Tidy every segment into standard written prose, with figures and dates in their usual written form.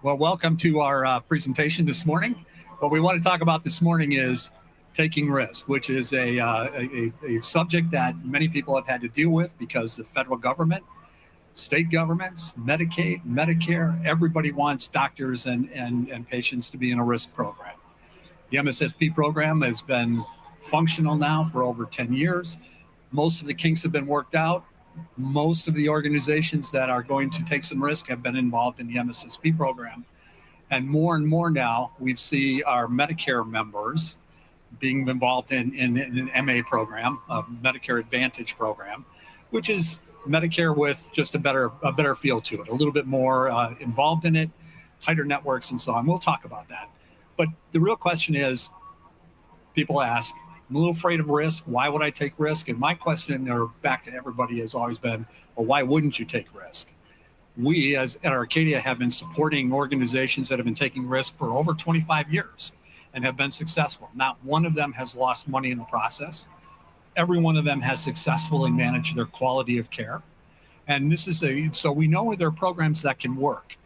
Well, welcome to our presentation this morning. What we want to talk about this morning is taking risk, which is a subject that many people have had to deal with because the federal government, state governments, Medicaid, Medicare, everybody wants doctors and patients to be in a risk program. The MSSP program has been functional now for over 10 years. Most of the kinks have been worked out. Most of the organizations that are going to take some risk have been involved in the MSSP program. And more now, we see our Medicare members being involved in an MA program, a Medicare Advantage program, which is Medicare with just a better feel to it, a little bit more involved in it, tighter networks and so on. We'll talk about that. But the real question is, people ask, I'm a little afraid of risk. Why would I take risk? And my question, or back to everybody, has always been, well, why wouldn't you take risk? We, as at Arcadia, have been supporting organizations that have been taking risk for over 25 years and have been successful. Not one of them has lost money in the process. Every one of them has successfully managed their quality of care. And this is so we know there are programs that can work,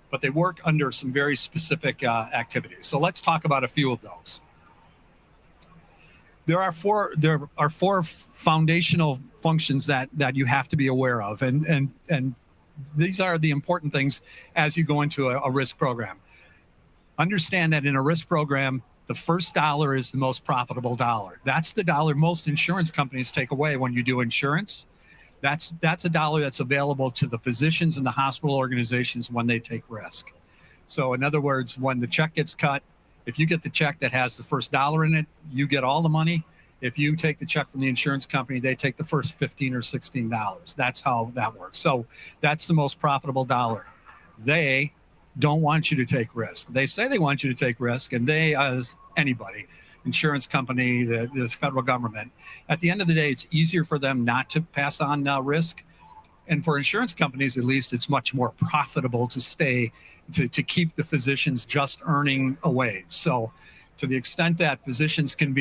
but they work under some very specific activities. So let's talk about a few of those. There are four foundational functions that you have to be aware of, and these are the important things as you go into a risk program. Understand that in a risk program, the first dollar is the most profitable dollar. That's the dollar most insurance companies take away when you do insurance. That's a dollar that's available to the physicians and the hospital organizations when they take risk. So in other words, when the check gets cut, if you get the check that has the first dollar in it, you get all the money. If you take the check from the insurance company, they take the first $15 or $16. That's how that works. So that's the most profitable dollar. They don't want you to take risk. They say they want you to take risk, and they, as anybody, insurance company, the federal government, at the end of the day, it's easier for them not to pass on risk. And for insurance companies, at least, it's much more profitable to stay, to keep the physicians just earning a wage. So to the extent that physicians can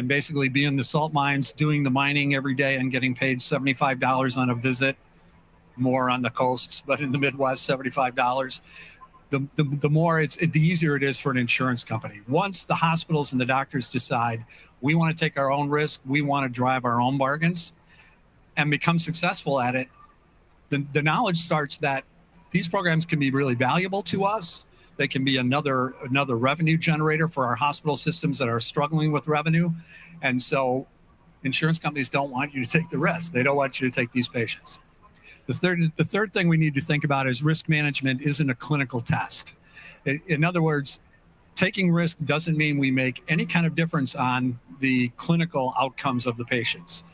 basically be in the salt mines doing the mining every day and getting paid $75 on a visit, more on the coasts, but in the Midwest, $75. The easier it is for an insurance company. Once the hospitals and the doctors decide we want to take our own risk, we want to drive our own bargains and become successful at it, the knowledge starts that these programs can be really valuable to us. They can be another revenue generator for our hospital systems that are struggling with revenue. And so insurance companies don't want you to take the risk. They don't want you to take these patients. The third thing we need to think about is risk management isn't a clinical test. In other words, taking risk doesn't mean we make any kind of difference on the clinical outcomes of the patients.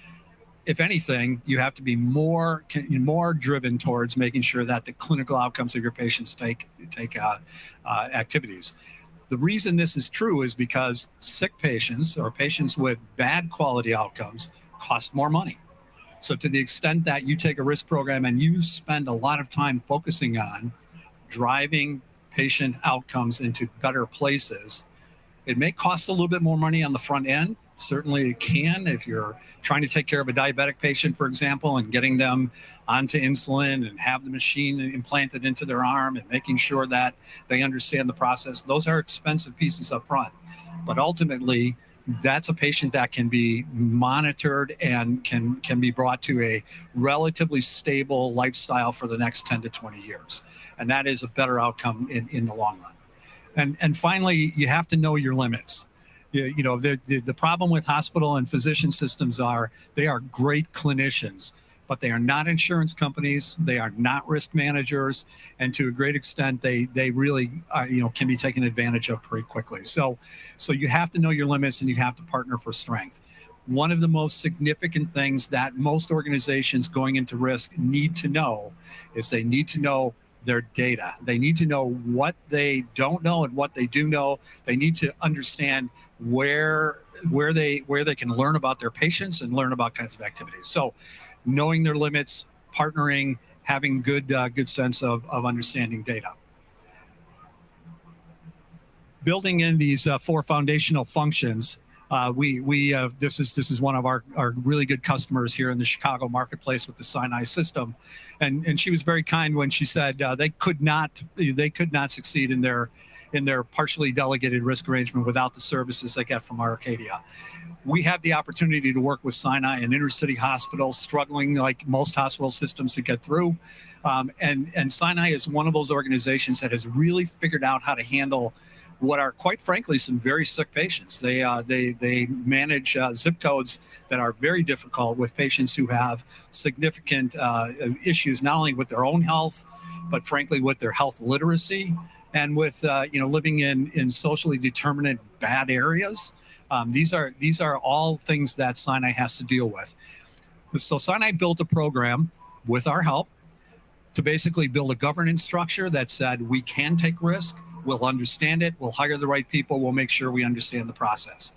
If anything, you have to be more driven towards making sure that the clinical outcomes of your patients take activities. The reason this is true is because sick patients or patients with bad quality outcomes cost more money. So to the extent that you take a risk program and you spend a lot of time focusing on driving patient outcomes into better places, it may cost a little bit more money on the front end. Certainly it can if you're trying to take care of a diabetic patient, for example, and getting them onto insulin and have the machine implanted into their arm and making sure that they understand the process. Those are expensive pieces up front. But ultimately, that's a patient that can be monitored and can be brought to a relatively stable lifestyle for the next 10 to 20 years. And that is a better outcome in the long run. And finally, you have to know your limits. You know, the problem with hospital and physician systems are they are great clinicians, but they are not insurance companies. They are not risk managers. And to a great extent, they really can be taken advantage of pretty quickly. So you have to know your limits and you have to partner for strength. One of the most significant things that most organizations going into risk need to know is they need to know their data. They need to know what they don't know and what they do know. They need to understand where they can learn about their patients and learn about kinds of activities. So knowing their limits, partnering, having good sense of understanding data. Building in these four foundational functions, This is one of our really good customers here in the Chicago marketplace with the Sinai system, and she was very kind when she said they could not succeed in their partially delegated risk arrangement without the services they get from Arcadia. We have the opportunity to work with Sinai and intercity hospitals struggling like most hospital systems to get through. And Sinai is one of those organizations that has really figured out how to handle what are, quite frankly, some very sick patients. They manage zip codes that are very difficult with patients who have significant issues, not only with their own health, but frankly with their health literacy and with living in socially determinant bad areas. These are all things that Sinai has to deal with. So Sinai built a program with our help to basically build a governance structure that said we can take risk, we'll understand it, we'll hire the right people, we'll make sure we understand the process.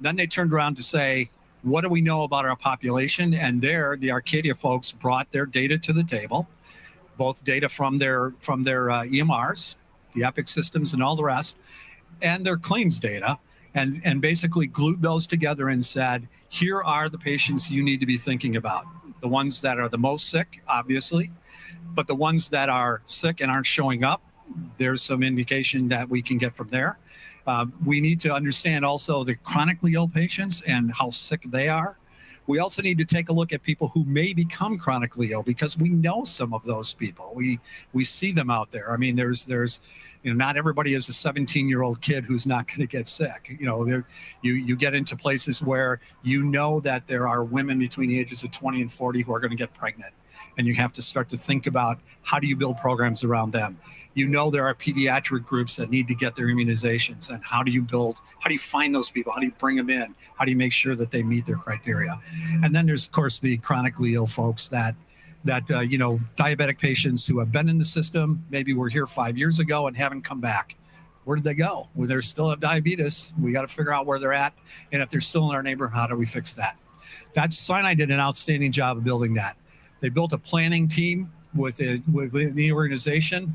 Then they turned around to say, what do we know about our population? And there, the Arcadia folks brought their data to the table, both data from their EMRs, the Epic systems and all the rest, and their claims data, and basically glued those together and said, here are the patients you need to be thinking about. The ones that are the most sick, obviously, but the ones that are sick and aren't showing up, there's some indication that we can get from there. We need to understand also the chronically ill patients and how sick they are. We also need to take a look at people who may become chronically ill because we know some of those people. We see them out there. I mean, there's not everybody is a 17-year-old kid who's not going to get sick. You get into places where that there are women between the ages of 20 and 40 who are going to get pregnant. And you have to start to think about how do you build programs around them. There are pediatric groups that need to get their immunizations, and how do you find those people? How do you bring them in? How do you make sure that they meet their criteria? And then there's, of course, the chronically ill folks that diabetic patients who have been in the system, maybe were here 5 years ago and haven't come back. Where did they go? Well, they still have diabetes. We got to figure out where they're at. And if they're still in our neighborhood, how do we fix that? Sinai did an outstanding job of building that. They built a planning team within the organization,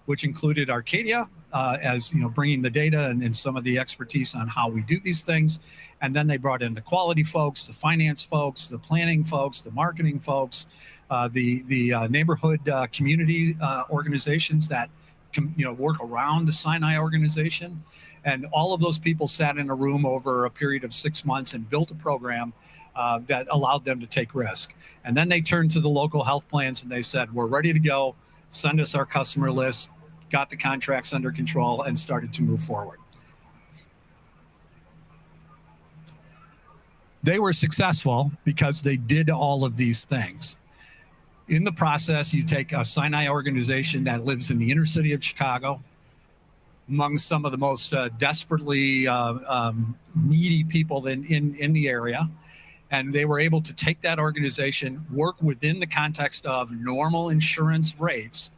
which included Arcadia as bringing the data and some of the expertise on how we do these things. And then they brought in the quality folks, the finance folks, the planning folks, the marketing folks, the neighborhood community organizations that work around the Sinai organization. And all of those people sat in a room over a period of 6 months and built a program that allowed them to take risk. And then they turned to the local health plans and they said, we're ready to go. Send us our customer list, got the contracts under control, and started to move forward. They were successful because they did all of these things. In the process, you take a Sinai organization that lives in the inner city of Chicago, among some of the most desperately needy people in the area. And they were able to take that organization, work within the context of normal insurance rates,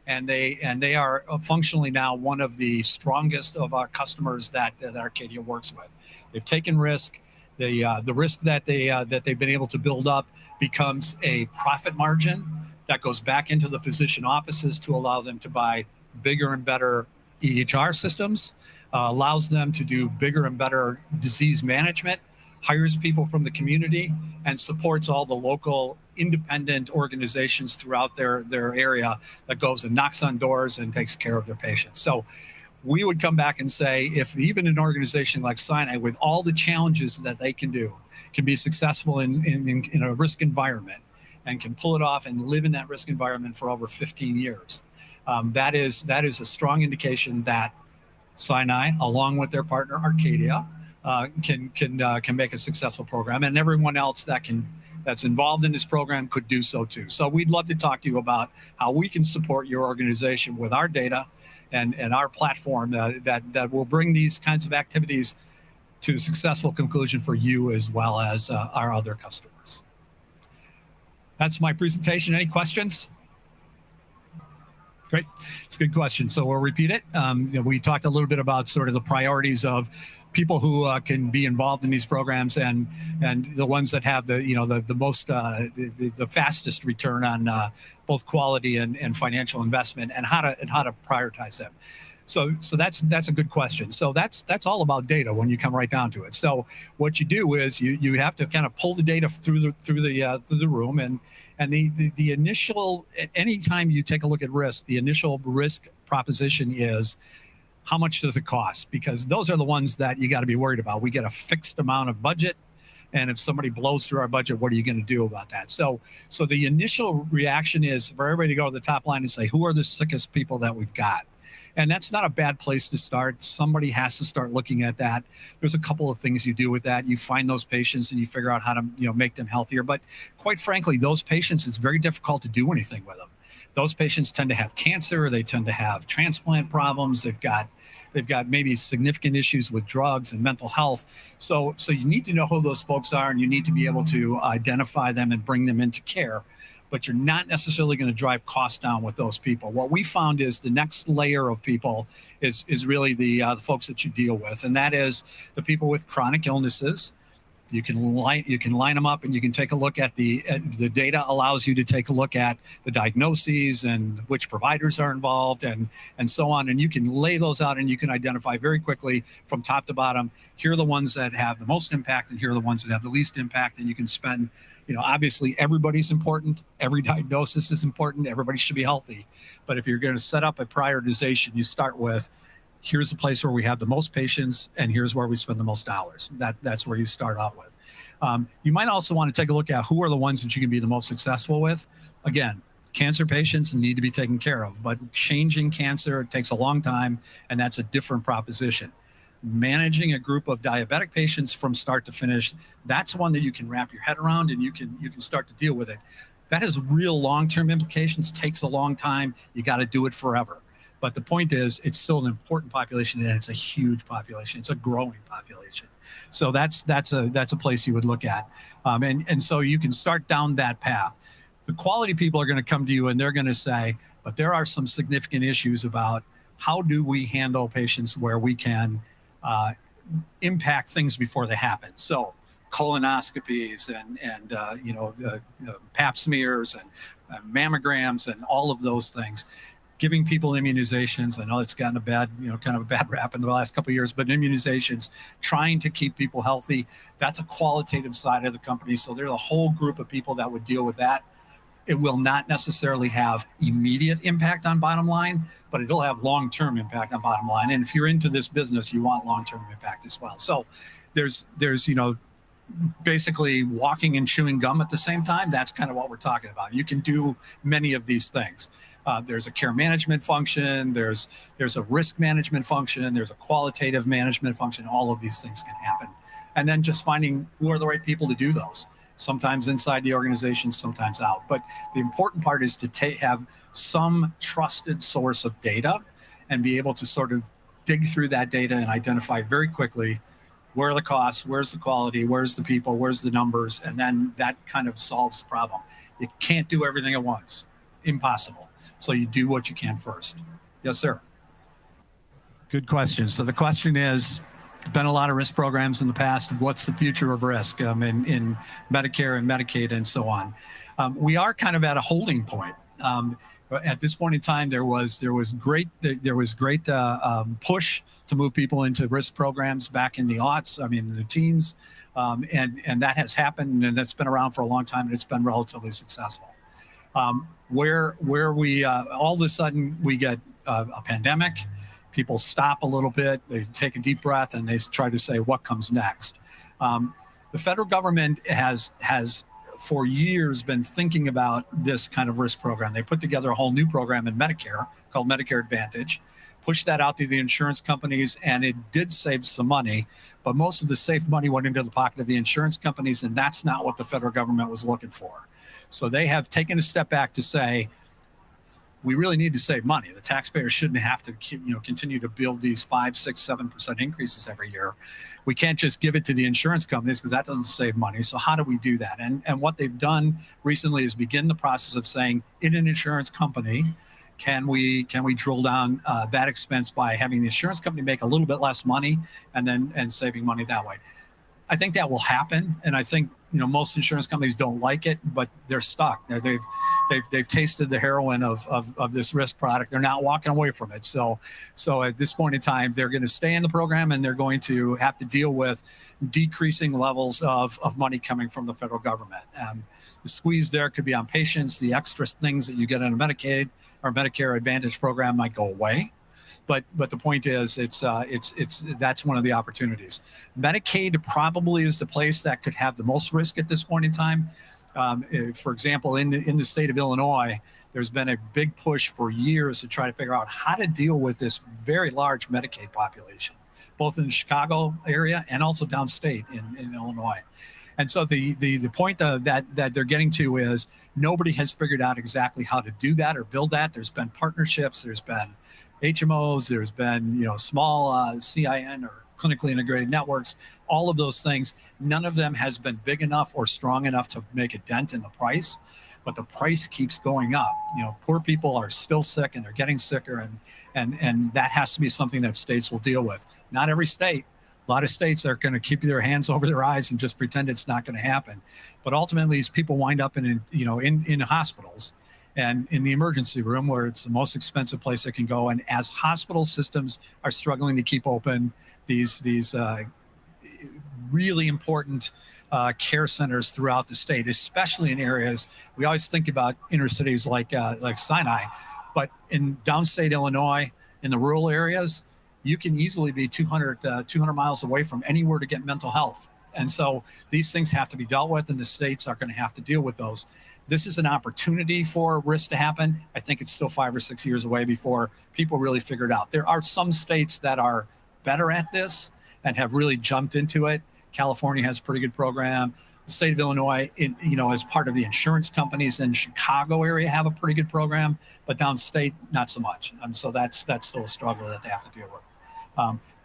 and they are functionally now one of the strongest of our customers that Arcadia works with. They've taken risk. The risk that they've been able to build up becomes a profit margin that goes back into the physician offices to allow them to buy bigger and better EHR systems, allows them to do bigger and better disease management, hires people from the community, and supports all the local independent organizations throughout their area that goes and knocks on doors and takes care of their patients. So we would come back and say, if even an organization like Sinai, with all the challenges that they can do, can be successful in a risk environment and can pull it off and live in that risk environment for over 15 years, that is a strong indication that Sinai, along with their partner Arcadia, can make a successful program, and everyone else that's involved in this program could do so too. So we'd love to talk to you about how we can support your organization with our data and our platform that will bring these kinds of activities to a successful conclusion for you as well as our other customers. That's my presentation. Any questions? Great. It's a good question. So we'll repeat it. We talked a little bit about sort of the priorities of people who can be involved in these programs and the ones that have the most the fastest return on both quality and financial investment, and how to prioritize them. So that's a good question. So that's all about data when you come right down to it. So what you do is you have to kind of pull the data through the room, and the initial, anytime you take a look at risk, the initial risk proposition is how much does it cost? Because those are the ones that you got to be worried about. We get a fixed amount of budget, and if somebody blows through our budget, what are you going to do about that? So the initial reaction is for everybody to go to the top line and say, who are the sickest people that we've got? And that's not a bad place to start. Somebody has to start looking at that. There's a couple of things you do with that. You find those patients and you figure out how to, make them healthier. But quite frankly, those patients, it's very difficult to do anything with them. Those patients tend to have cancer. They tend to have transplant problems. They've got maybe significant issues with drugs and mental health. So you need to know who those folks are, and you need to be able to identify them and bring them into care. But you're not necessarily going to drive costs down with those people. What we found is the next layer of people is really the folks that you deal with, and that is the people with chronic illnesses. You can line them up, and you can take a look at the data allows you to take a look at the diagnoses and which providers are involved and so on. And you can lay those out, and you can identify very quickly from top to bottom, here are the ones that have the most impact, and here are the ones that have the least impact. And you can spend, obviously everybody's important. Every diagnosis is important. Everybody should be healthy. But if you're going to set up a prioritization, you start with, here's the place where we have the most patients, and here's where we spend the most dollars. That's where you start out with. You might also want to take a look at who are the ones that you can be the most successful with. Again, cancer patients need to be taken care of, but changing cancer takes a long time, and that's a different proposition. Managing a group of diabetic patients from start to finish, that's one that you can wrap your head around, and you can start to deal with it. That has real long-term implications, takes a long time. You got to do it forever. But the point is, it's still an important population, and it's a huge population. It's a growing population. So that's a place you would look at. And so you can start down that path. The quality people are going to come to you, and they're going to say, but there are some significant issues about how do we handle patients where we can impact things before they happen. So colonoscopies and pap smears and mammograms and all of those things. Giving people immunizations. I know it's gotten a bad, kind of a bad rap in the last couple of years, but immunizations, trying to keep people healthy, that's a qualitative side of the company. So there's a whole group of people that would deal with that. It will not necessarily have immediate impact on bottom line, but it'll have long-term impact on bottom line. And if you're into this business, you want long-term impact as well. So there's basically walking and chewing gum at the same time. That's kind of what we're talking about. You can do many of these things. There's a care management function, there's a risk management function, there's a qualitative management function. All of these things can happen. And then just finding who are the right people to do those. Sometimes inside the organization, sometimes out. But the important part is to have some trusted source of data and be able to sort of dig through that data and identify very quickly where are the costs, where's the quality, where's the people, where's the numbers, and then that kind of solves the problem. You can't do everything at once. Impossible. So you do what you can first. Yes, sir. Good question. So the question is, been a lot of risk programs in the past. What's the future of risk in Medicare and Medicaid and so on? We are kind of at a holding point. At this point in time, there was great push to move people into risk programs back in the aughts. In the teens, and that has happened, and that's been around for a long time, and it's been relatively successful. Where we all of a sudden we get a pandemic, people stop a little bit, they take a deep breath, and they try to say what comes next. The federal government has for years been thinking about this kind of risk program. They put together a whole new program in Medicare called Medicare Advantage, pushed that out to the insurance companies, and it did save some money, but most of the saved money went into the pocket of the insurance companies, and that's not what the federal government was looking for. So they have taken a step back to say, we really need to save money. The taxpayers shouldn't have to continue to build these 5, 6, 7% increases every year. We can't just give it to the insurance companies because that doesn't save money. So how do we do that? And what they've done recently is begin the process of saying, in an insurance company, can we drill down that expense by having the insurance company make a little bit less money and saving money that way? I think that will happen. And I think most insurance companies don't like it, but they're stuck. They've tasted the heroin of this risk product. They're not walking away from it. So at this point in time, they're going to stay in the program, and they're going to have to deal with decreasing levels of money coming from the federal government. The squeeze there could be on patients. The extra things that you get in a Medicaid or Medicare Advantage program might go away. But the point is, that's one of the opportunities. Medicaid probably is the place that could have the most risk at this point in time. For example, in the state of Illinois, there's been a big push for years to try to figure out how to deal with this very large Medicaid population, both in the Chicago area and also downstate in Illinois. And so the point that they're getting to is nobody has figured out exactly how to do that or build that. There's been partnerships. There's been HMOs, there's been small CIN or clinically integrated networks, all of those things. None of them has been big enough or strong enough to make a dent in the price, but the price keeps going up. Poor people are still sick, and they're getting sicker, and that has to be something that states will deal with. Not every state. A lot of states are going to keep their hands over their eyes and just pretend it's not going to happen. But ultimately, these people wind up in hospitals and in the emergency room, where it's the most expensive place they can go. And as hospital systems are struggling to keep open, these really important care centers throughout the state, especially in areas, we always think about inner cities like Sinai, but in downstate Illinois, in the rural areas, you can easily be 200 miles away from anywhere to get mental health. And so these things have to be dealt with, and the states are going to have to deal with those. This is an opportunity for risk to happen. I think it's still 5 or 6 years away before people really figure it out. There are some states that are better at this and have really jumped into it. California has a pretty good program. The state of Illinois, as part of the insurance companies in Chicago area, have a pretty good program, but downstate, not so much. So that's still a struggle that they have to deal with.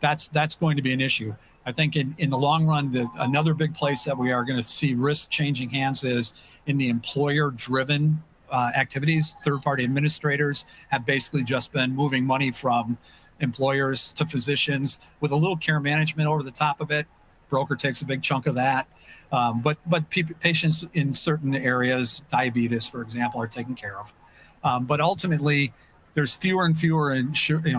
That's going to be an issue. I think in the long run, another big place that we are going to see risk changing hands is in the employer-driven activities. Third-party administrators have basically just been moving money from employers to physicians with a little care management over the top of it. Broker takes a big chunk of that. But patients in certain areas, diabetes, for example, are taken care of. But ultimately, there's fewer and fewer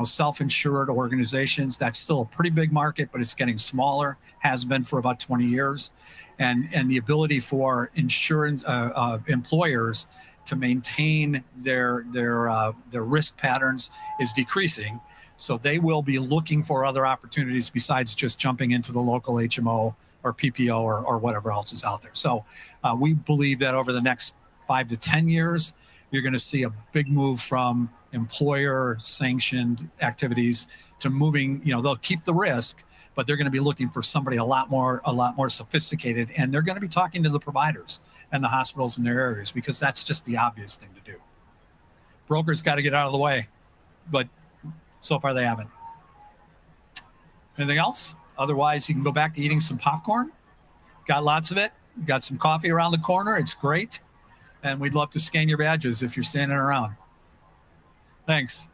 self-insured organizations. That's still a pretty big market, but it's getting smaller, has been for about 20 years. And the ability for insurance employers to maintain their risk patterns is decreasing. So they will be looking for other opportunities besides just jumping into the local HMO or PPO or whatever else is out there. So we believe that over the next 5 to 10 years, you're going to see a big move from employer-sanctioned activities to moving. They'll keep the risk, but they're going to be looking for somebody a lot more sophisticated, and they're going to be talking to the providers and the hospitals in their areas, because that's just the obvious thing to do. Brokers got to get out of the way, but so far they haven't. Anything else? Otherwise, you can go back to eating some popcorn. Got lots of it. Got some coffee around the corner. It's great. And we'd love to scan your badges if you're standing around. Thanks.